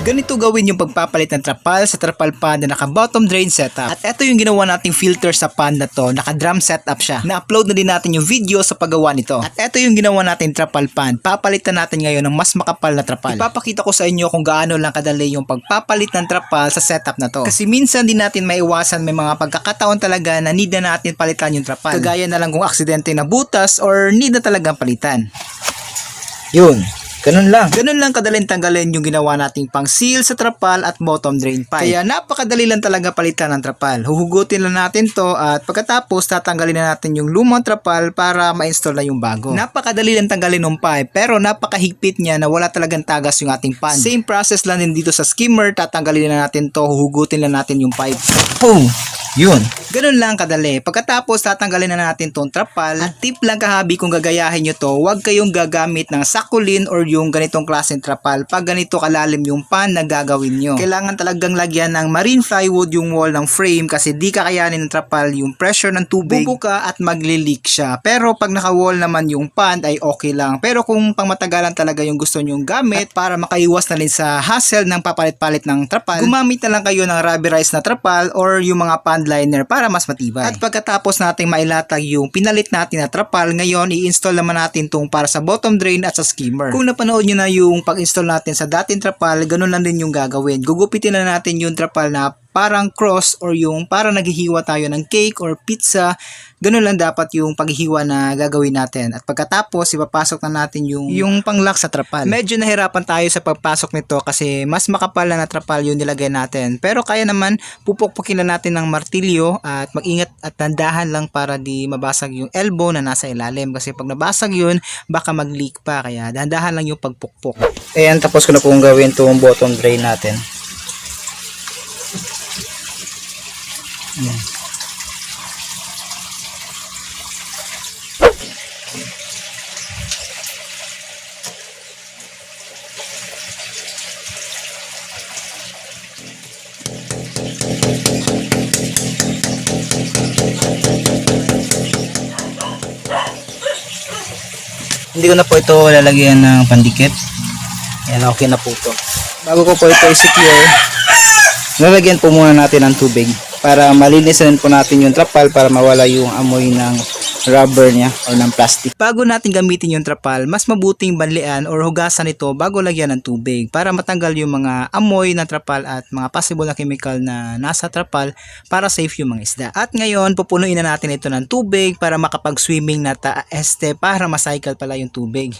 Ganito gawin yung pagpapalit ng trapal sa trapal pan na naka bottom drain setup. At ito yung ginawa nating filter sa pan na to, naka drum setup siya. Na-upload na din natin yung video sa paggawa nito. At ito yung ginawa nating trapal pan. Papalitan natin ngayon ng mas makapal na trapal. Ipapakita ko sa inyo kung gaano lang kadali yung pagpapalit ng trapal sa setup na to. Kasi minsan din natin maiwasan, may mga pagkakataon talaga na need na natin palitan yung trapal. Kagaya na lang kung aksidente na butas or need na talagang palitan. Yun. Ganun lang kadaling tanggalin yung ginawa nating pang seal sa trapal at bottom drain pipe. Kaya napakadali lang talaga palitan ng trapal. Huhugutin lang natin to at pagkatapos tatanggalin na natin yung lumang trapal para ma-install na yung bago. Napakadali lang tanggalin ng pipe pero napakahigpit niya na wala talagang tagas yung ating pan. Same process lang din dito sa skimmer, tatanggalin na natin to, huhugutin lang natin yung pipe. Boom! Yun. Ganun lang kadali. Pagkatapos tatanggalin na natin tong trapal. At tip lang kahabi kung gagayahin nyo to, huwag kayong gagamit ng sakulin or yung ganitong klaseng trapal pag ganito kalalim yung pan na gagawin nyo. Kailangan talagang lagyan ng marine plywood yung wall ng frame kasi di kakayanin ng trapal yung pressure ng tubig. Bubuka at magli-leak siya. Pero pag naka-wall naman yung pan ay okay lang. Pero kung pangmatagalan talaga yung gusto nyong gamit at para makaiwas na rin sa hassle ng papalit-palit ng trapal, gumamit na lang kayo ng rubberized na trapal or yung mga pan liner para mas matibay. At pagkatapos nating mailatag yung pinalit natin na trapal, ngayon i-install naman natin tong para sa bottom drain at sa skimmer. Kung napanood nyo na yung pag-install natin sa dating trapal, ganun lang din yung gagawin. Gugupitin na natin yung trapal na parang cross or yung parang naghihiwa tayo ng cake or pizza. Ganun lang dapat yung paghihiwa na gagawin natin. At pagkatapos, ipapasok na natin yung panglock sa trapal. Medyo nahirapan tayo sa pagpasok nito kasi mas makapal na trapal yung nilagay natin. Pero kaya naman, pupukpukin na natin ng martilyo at mag-ingat at tandahan lang para di mabasag yung elbow na nasa ilalim. Kasi pag nabasag yun, baka mag-leak pa. Kaya dahan-dahan lang yung pagpukpok. Ayan, tapos ko na pong gawin itong bottom drain natin. Ayan. Hindi ko na po ito lalagyan ng pandikit. Ayan, okay na po ito. Bago ko po ito i-secure, lalagyan po muna natin ng tubig para malinisan po natin yung trapal para mawala yung amoy ng rubber niya or ng plastic. Bago natin gamitin yung trapal, mas mabuting banlian or hugasan ito bago lagyan ng tubig para matanggal yung mga amoy ng trapal at mga possible na chemical na nasa trapal para safe yung mga isda. At ngayon, pupunuin na natin ito ng tubig para makapag-swimming na para macycle pala yung tubig.